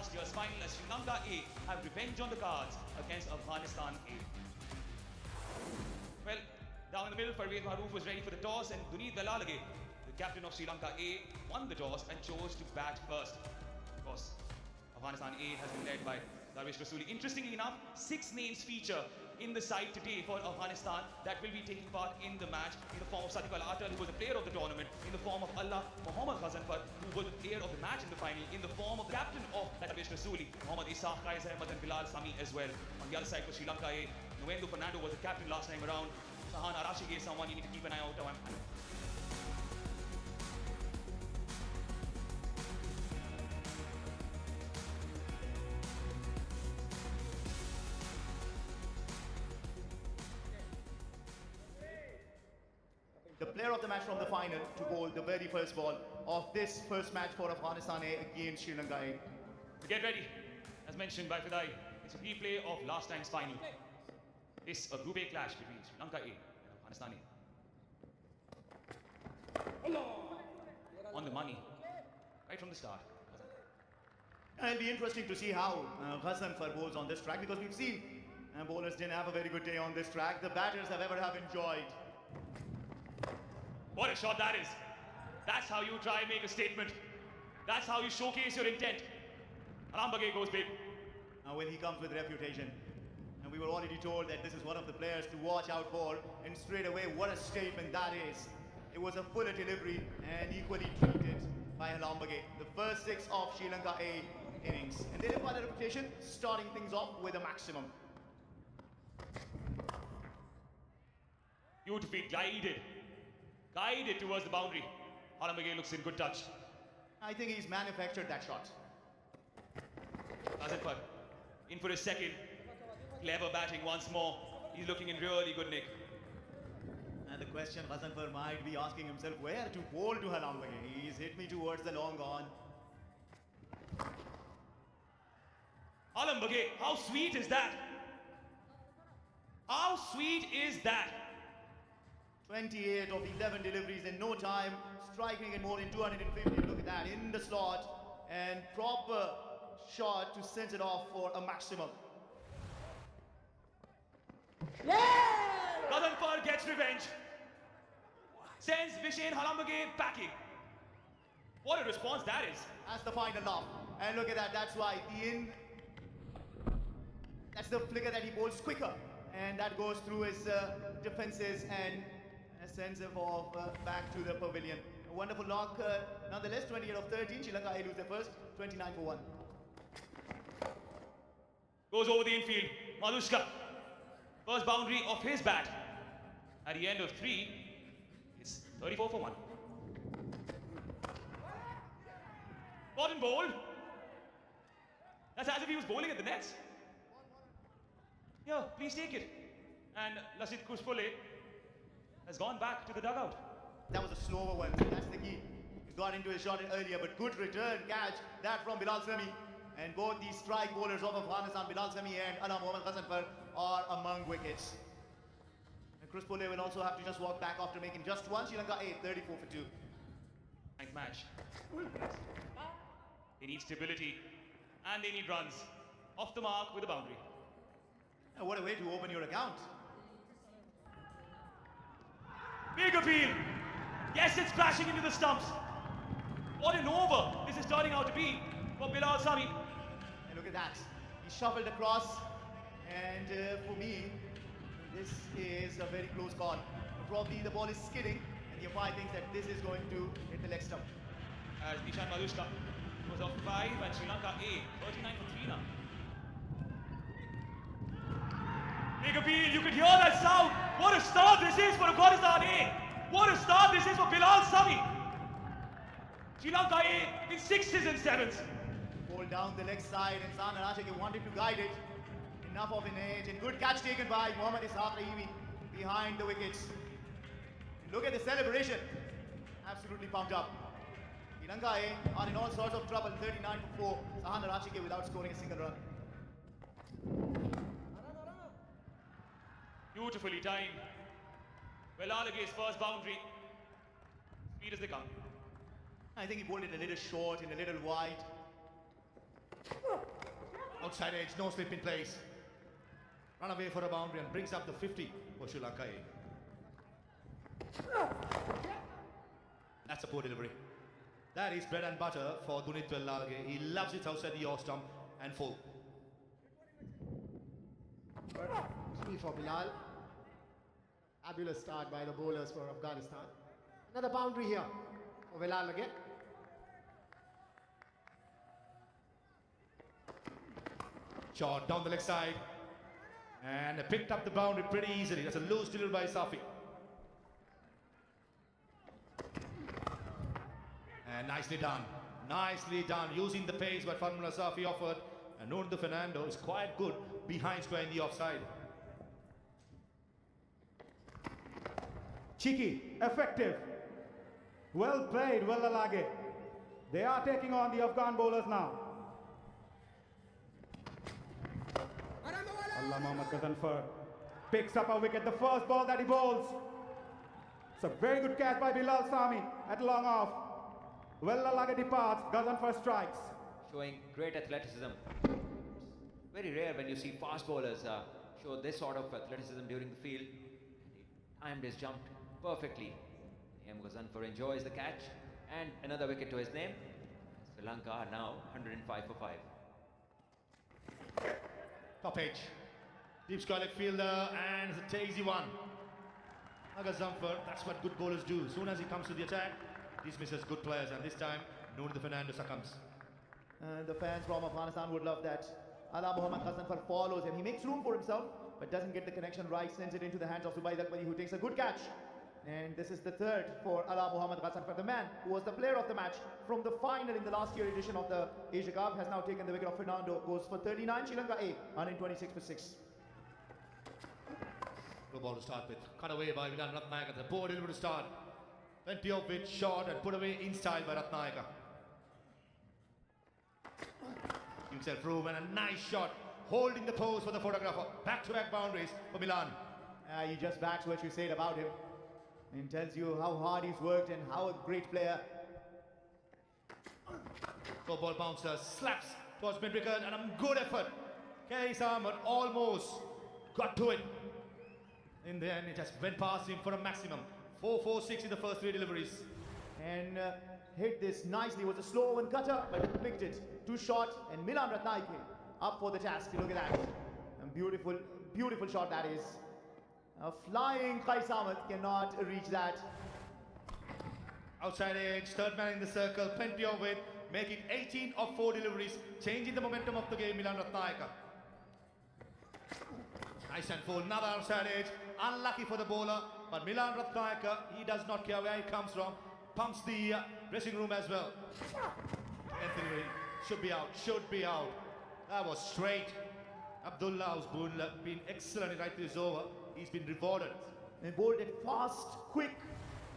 last year's final as Sri Lanka A have revenge on the cards against Afghanistan A. Well, down in the middle, Parvez Maroof was ready for the toss and Duneet Dalalage, the captain of Sri Lanka A, won the toss and chose to bat first. Of course, Afghanistan A has been led by Darvish Rasuli. Interestingly enough, 6 names feature in the side today for Afghanistan that will be taking part in the match in the form of Sadiq Al-Atar, who was the player of the tournament, in the form of Allah Muhammad Ghazanfar, who was the player of the match in the final, in the form of the captain of Darvish Rasuli, Mohammad Ishaq, Qais Ahmed and Bilal Sami as well. On the other side for Sri Lanka A, Nuendo Fernando was the captain last time around. Sahan Arashige is someone you need to keep an eye out on. The player of the match from the final to bowl the very first ball of this first match for Afghanistan A against Sri Lanka A. Get ready. As mentioned by Fidai, it's a replay of last time's final. This a Group A clash between Sri Lanka A and Afghanistan A. On the money, right from the start. And it'll be interesting to see how Ghazanfar bowls on this track, because we've seen bowlers didn't have a very good day on this track. The batters have enjoyed. What a shot that is. That's how you try and make a statement. That's how you showcase your intent. Alambage goes big. Now when he comes with reputation, and we were already told that this is one of the players to watch out for, and straight away, what a statement that is. It was a fuller delivery and equally treated by Alambage. The first 6 of Sri Lanka A innings. And they live by the reputation, starting things off with a maximum. Beautifully guided towards the boundary. Alambage looks in good touch. I think he's manufactured that shot. Ghazanfar in for his second. Clever batting once more. He's looking in really good nick. And the question Ghazanfar might be asking himself, where to bowl to Alambage? He's hit me towards the long on. Alambage, how sweet is that? How sweet is that? 28 of 11 deliveries in no time, striking in more than 250. Look at that, in the slot, and proper shot to send it off for a maximum. Ghazanfar gets revenge. Sends Vishen Alambage packing. What a response that is. That's the final laugh. And look at that, that's why that's the flicker that he bowls quicker. And that goes through his defenses and sends him off back to the pavilion. A wonderful knock, nonetheless. 28 of 13. Sri Lanka A lose their first, 29 for 1. Goes over the infield. Malushka. First boundary of his bat. At the end of 3, it's 34 for 1. Gordon bowled. That's as if he was bowling at the nets. Yeah, please take it. And Lasit Kuspole has gone back to the dugout. That was a slower one, that's the key. He got into his shot earlier, but good return catch, that from Bilal Sami. And both these strike bowlers of Afghanistan, Bilal Sami and Allah Muhammad Ghazanfar, are among wickets. And Kuspole will also have to just walk back after making just one. Sri Lanka A, 34 for 2. Ninth match. They need stability and they need runs. Off the mark with a boundary. And what a way to open your account. Big appeal. Yes, it's crashing into the stumps. What an over this is turning out to be for Bilal Sami. And look at that. He shuffled across. And for me, this is a very close call. Probably the ball is skidding. And the umpire thinks that this is going to hit the leg stump. As Ishan Malushka was off 5 and Sri Lanka A, 39 for 3 now. Big appeal, you could hear that sound. What a start this is for Afghanistan A. What a start this is for Bilal Sami. Sri Lanka A in 6s and 7s. Ball down the leg side and San Arashike wanted to guide it. Enough of an edge and good catch taken by Mohammad Ishaq Rahimi behind the wickets. And look at the celebration. Absolutely pumped up. Sri Lanka A are in all sorts of trouble. 39 for 4. Sahan Arashike without scoring a single run. Beautifully timed. Well, Alage's first boundary. Speed as they come. I think he bowled it a little short and a little wide. Outside edge, no slip in place. Run away for a boundary and brings up the 50 for Sri Lanka A. That's a poor delivery. That is bread and butter for Dunit Vellalage. He loves it outside the off stump and full. Key for Bilal. Fabulous start by the bowlers for Afghanistan. Another boundary here for Bilal again. Shot down the leg side. And they picked up the boundary pretty easily. That's a loose delivery by Safi. And nicely done. Nicely done. Using the pace that Farmula Safi offered. And Nuno Fernando is quite good behind square in the offside. Cheeky, effective. Well played, Vellalage. They are taking on the Afghan bowlers now. Allah Mohammad Ghazanfar picks up a wicket, the first ball that he bowls. It's a very good catch by Bilal Sami at long off. Vellalage departs, Ghazanfar strikes. Showing great athleticism. Very rare when you see fast bowlers show this sort of athleticism during the field. He timed his jump perfectly. M. Ghazanfar enjoys the catch and another wicket to his name. Sri Lanka are now 105 for 5. Top edge. Deep square leg fielder and it's a easy one. Ghazanfar, that's what good bowlers do. As soon as he comes to the attack, dismisses good players, and this time Nuno Fernando succumbs. The fans from Afghanistan would love that. Ala Muhammad Ghazanfar follows him. He makes room for himself, but doesn't get the connection right. Sends it into the hands of Zubair Akbari, who takes a good catch. And this is the third for Ala Muhammad Ghazanfar, the man who was the player of the match from the final in the last year edition of the Asia Cup, has now taken the wicket of Fernando. Goes for 39. Sri Lanka A, 126 for 6. Low ball to start with. Cut away by Vidan Ratnayaka. The poor delivery to start. Plenty of it, shot and put away in style by Ratnayaka. Himself room and a nice shot. Holding the pose for the photographer. Back-to-back boundaries for Milan. He just backs what you said about him. And tells you how hard he's worked and how a great player. Go ball bouncer, slaps towards mid-wicket and a good effort. Karis Ahmed almost got to it. In the end, it just went past him for a maximum. 4-4-6 in the first 3 deliveries. And hit this nicely. It was a slow one cutter, but he picked it. 2 shot and Milan Ratnayake up for the task. Look at that. A beautiful, beautiful shot that is. A flying Karis Ahmed cannot reach that. Outside edge, third man in the circle, plenty of it, making 18 of 4 deliveries, changing the momentum of the game, Milan Ratnayaka. Nice and full, another outside edge, unlucky for the bowler, but Milan Ratnayaka, he does not care where he comes from, pumps the dressing room as well. Anthony should be out. That was straight. Abdullah has been excellent right this over. He's been rewarded. And bowled it fast, quick,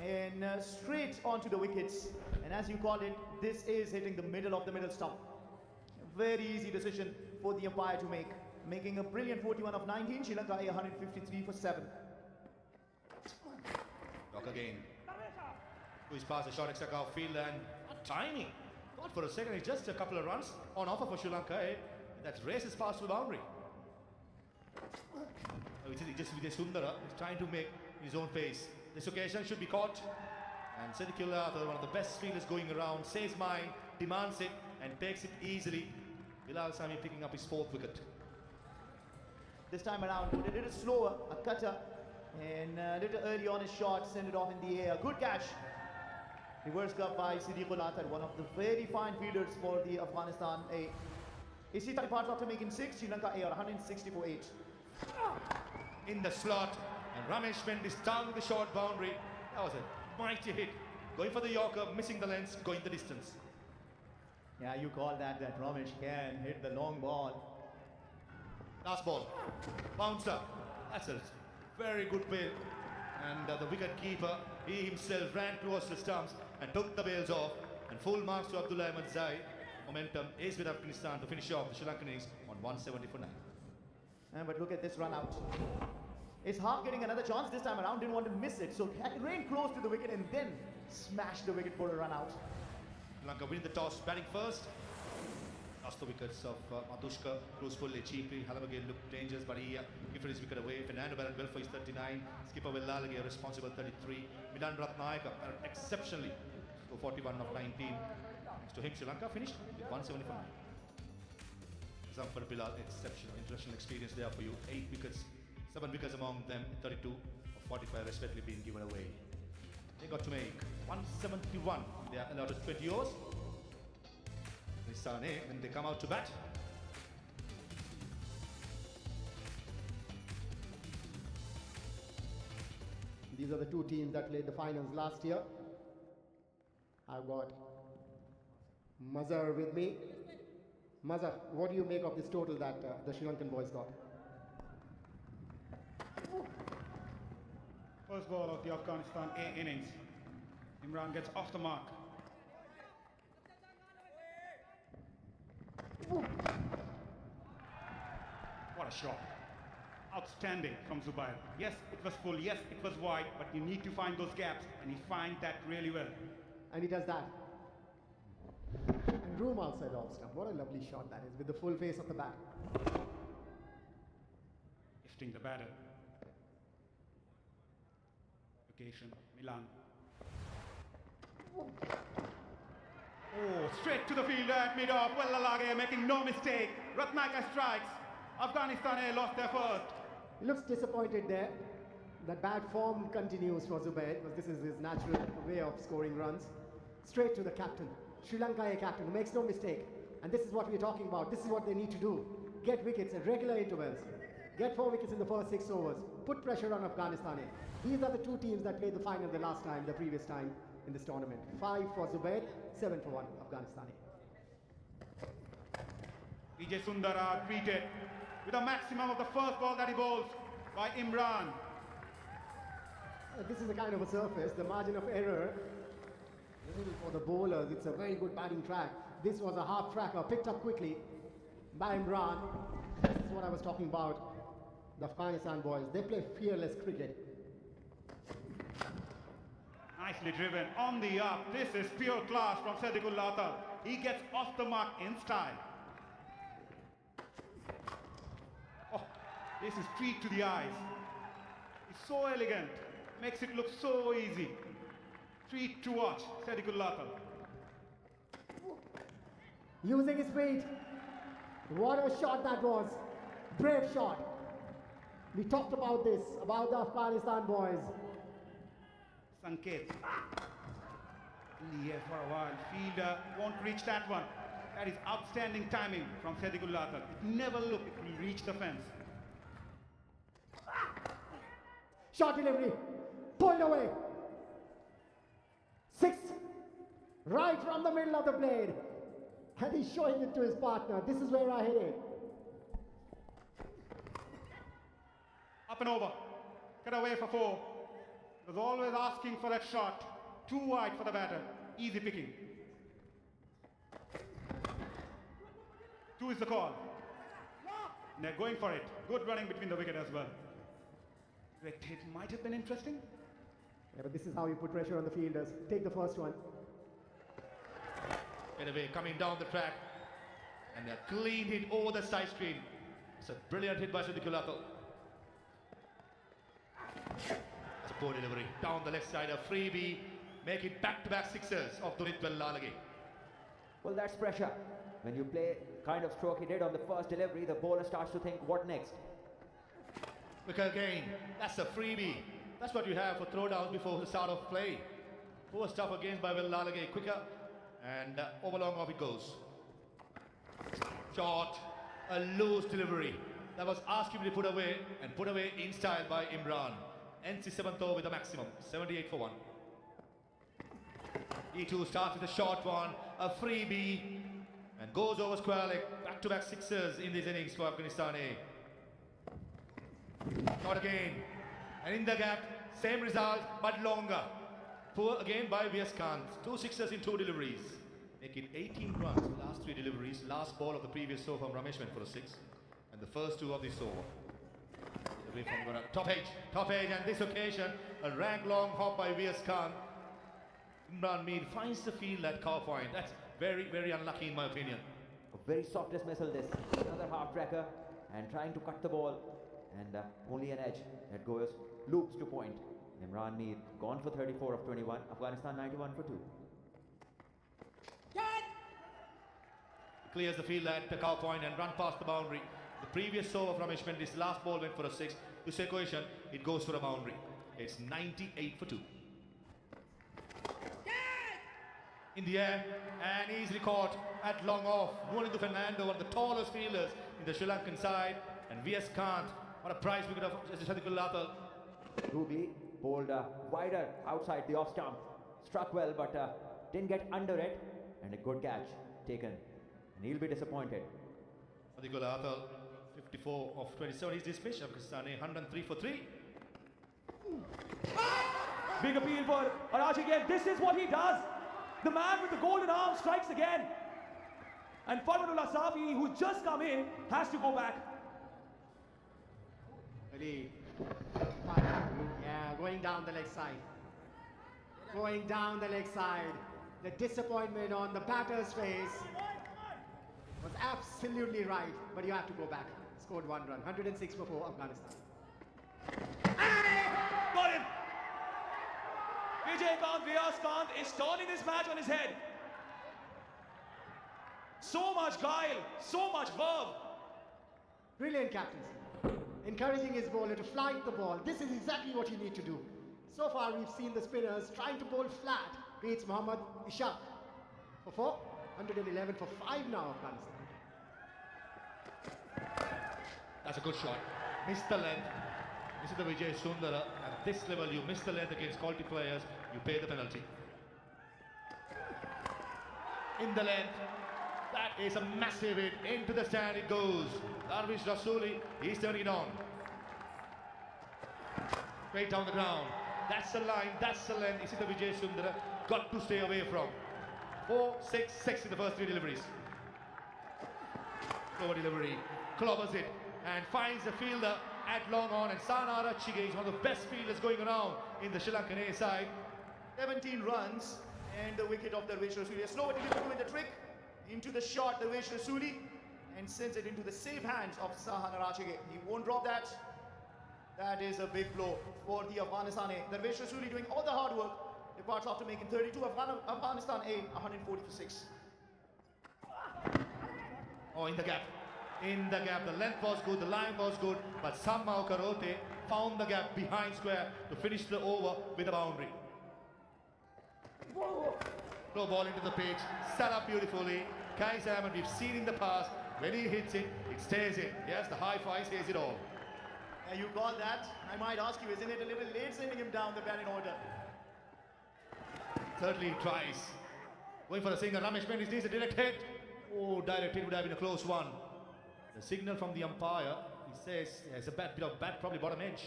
and straight onto the wickets. And as you called it, this is hitting the middle of the middle stump. A very easy decision for the umpire to make. Making a brilliant 41 of 19, Sri Lanka A 153 for 7. Rock again. Who's past the short extra cow field and timing. Thought for a second, it's just a couple of runs on offer for Sri Lanka A. That races past the boundary. Just Vijay Sundara is trying to make his own pace. This occasion should be caught. And Sedikula, one of the best fielders going around, saves mine, demands it, and takes it easily. Bilal Sami picking up his 4th wicket. This time around, a little slower, a cutter, and a little early on his shot, send it off in the air. Good catch. Reverse cut by Siddiqul Athar, one of the very fine fielders for the Afghanistan A. AC departs after making 6, Sri Lanka A are 160 for 8. In the slot, and Ramesh went this down the short boundary. That was a mighty hit. Going for the Yorker, missing the length, going the distance. Yeah, you call that Ramesh can hit the long ball. Last ball, bouncer. That's a very good play. And the wicket keeper, he himself ran towards the stumps and took the bails off. And full marks to Abdullah Ahmed Zai. Momentum is with Afghanistan to finish off the Sri Lankan innings on 170 for 9. But look at this run out. It's half getting another chance this time around, didn't want to miss it. So ran close to the wicket and then smashed the wicket for a run out. Sri Lanka winning the toss, batting first. Toss lost the wickets of Matushka, Cruz pulled it cheaply. Halamagay looked dangerous, but he gifted his wicket away. Fernando batted well for his 39. Skipper Villalagay responsible 33. Midan Ratnayaka batted exceptionally for 41 of 19. Next to him, Sri Lanka finished with 175. Zamfar Bilal, exceptional, international experience there for you. 8 wickets, 7 wickets among them, 32 of 45 respectively being given away. They got to make 171. They are allowed 20 overs. Afghanistan A, when they come out to bat. These are the two teams that played the finals last year. I've got Mazhar with me. Mazhar, what do you make of this total that the Sri Lankan boys got? First ball of the Afghanistan A innings. Imran gets off the mark. What a shot. Outstanding from Zubair. Yes, it was full. Yes, it was wide. But you need to find those gaps. And he finds that really well. And he does that. And room outside off stump. What a lovely shot that is with the full face of the bat. Lifting the batter. Location, Milan. Oh, straight to the fielder at mid-off. Wellalage making no mistake. Ratnayaka strikes. Afghanistan A lost their first. He looks disappointed there. That bad form continues for Zubair, because this is his natural way of scoring runs. Straight to the captain. Sri Lanka A captain, who makes no mistake. And this is what we're talking about. This is what they need to do. Get wickets at regular intervals. Get 4 wickets in the first 6 overs. Put pressure on Afghanistan A. These are the two teams that played the final the last time, the previous time in this tournament. 5 for Zubair, 7 for 1 Afghanistan A. Vijay Sundara treated with a maximum of the first ball that he bowls by Imran. This is a kind of a surface. The margin of error for the bowlers, it's a very good batting track. This was a half tracker picked up quickly by Imran. This is what I was talking about. The Afghanistan boys, they play fearless cricket. Nicely driven on the up. This is pure class from Sadiqul Lata. He gets off the mark in style. Oh, this is treat to the eyes. It's so elegant. Makes it look so easy. Treat to watch, Sadiqul Lata. Using his feet. What a shot that was. Brave shot. We talked about this, about the Afghanistan boys. Sanket. In the air for a while. Fielder won't reach that one. That is outstanding timing from Sadiqul Lata. It never looked it will reach the fence. Shot delivery. Pulled away. 6. Right from the middle of the blade. And he's showing it to his partner. This is where I hit it. Up and over. Get away for 4. He was always asking for that shot. Too wide for the batter. Easy picking. 2 is the call. And they're going for it. Good running between the wicket as well. It might have been interesting. Yeah, but this is how you put pressure on the fielders. Take the first one. Anyway, coming down the track. And a clean hit over the side screen. It's a brilliant hit by Sadiqul Lata. It's a poor delivery. Down the left side, a freebie. Make it back-to-back sixers of Dunit Vellalage. Well, that's pressure. When you play kind of stroke he did on the first delivery, the bowler starts to think, what next? Wicket again. That's a freebie. That's what you have for throwdowns before the start of play. Poor stuff against by Vellalage. Quicker. And over long off it goes. Short. A loose delivery. That was arguably put away, and put away in style by Imran. NC 7th over with a maximum. 78 for 1. E2 starts with a short one. A freebie. And goes over square leg. Back-to-back sixers in these innings for Afghanistan A. Not again. And in the gap, same result, but longer. Poor again by V.S. Khan. 2 sixers in 2 deliveries. Make it 18 runs. Last 3 deliveries. Last ball of the previous over from Ramesh went for a 6. And the first 2 of this over. Delivery from top edge, and this occasion, a rank long hop by V.S. Khan. Imran Mir finds the field at cow point. That's very, very unlucky in my opinion. A very soft dismissal this. Another half tracker and trying to cut the ball. And only an edge that goes loops to point. Imran Mir gone for 34 of 21. Afghanistan 91 for 2. Clears the field at the cow point and run past the boundary. The previous serve of Ramesh Mendy's last ball went for a 6. To say cohesion, it goes for a boundary. It's 98 for 2. In the air and easily caught at long off. Nuanindu Fernando, one of the tallest fielders in the Sri Lankan side. And V.S. Kant, what a prize wicket of Sadikul Lathal. Googly bowled wider outside the off stump. Struck well but didn't get under it. And a good catch taken. And he'll be disappointed. Sadikul Lathal, 54 of 27. He's dismissed. Afghanistan A, 103 for 3. Big appeal for Araj again. This is what he does. The man with the golden arm strikes again. And Farmanullah Safi, who's just come in, has to go back. Really, yeah, going down the leg side. Going down the leg side. The disappointment on the batter's face was absolutely right, but you have to go back. Scored 1 run, 106 for 4, Afghanistan. Got him! Vijay Kant, Vyas Kant is turning this match on his head. So much guile, so much verve. Brilliant captaincy. Encouraging his bowler to flight the ball. This is exactly what you need to do. So far we've seen the spinners trying to bowl flat. Beats Mohammad Ishaq for 4, 111 for 5 now, Afghanistan. That's a good shot. Missed the length. This is the Vijay Sundara. At this level, you miss the length against quality players, you pay the penalty. In the length. That is a massive hit. Into the stand it goes. Darvish Rasuli, he's turning it on. Straight down the ground. That's the line, that's the length. This is the Vijay Sundara. Got to stay away from. 4, 6, 6 in the first 3 deliveries. Slower delivery. Clobbers it. And finds the fielder at long on. And Sanara Chige is one of the best fielders going around in the Sri Lankan A side. 17 runs and the wicket of Darvish Rasuli. A slow delivery with the trick. Into the shot, Darvish Rasuli. And sends it into the safe hands of Sanara Chige. He won't drop that. That is a big blow for the Afghanistan A. Darvish Rasuli doing all the hard work. Departs after making 32. Afghanistan A, 140 for 6. Oh, in the gap. In the gap. The length was good, the line was good, but somehow Karote found the gap behind square to finish the over with a boundary. Throw ball into the pitch, set up beautifully. Kai Salmon, we've seen in the past, when he hits it, it stays in. Yes, the high five says it all. Yeah, you call that? I might ask you, isn't it a little late sending him down the batting order? Certainly he tries. Going for a single. Ramesh Mendy's needs a direct hit. Oh, direct hit would have been a close one. The signal from the umpire, he says, it's a bit of bat, probably bottom edge.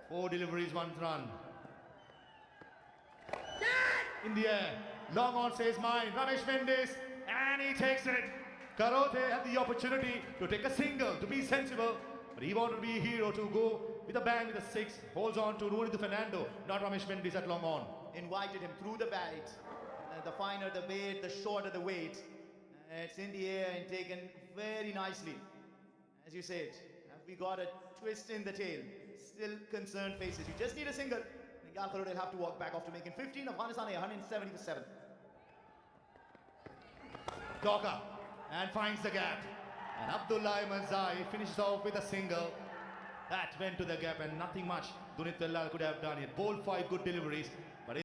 4 deliveries, 1 run. In the air. Long on says mine. Ramesh Mendy's, and he takes it. Karote had the opportunity to take a single, to be sensible, but he wanted to be a hero to go with a bang with a 6. Holds on to Nuanindu Fernando, not Ramesh Mendy's at long on. Invited him through the bat. The finer the weight, the shorter the weight. It's in the air and taken very nicely. As you said, we got a twist in the tail. Still concerned faces. You just need a single. Gal Karote will have to walk back after making 15. Afghanistan A, 170 for 7. Doka and finds the gap. And Abdullah Manzai finishes off with a single. That went to the gap and nothing much Dunit Vellal could have done. He had bowled 5 good deliveries.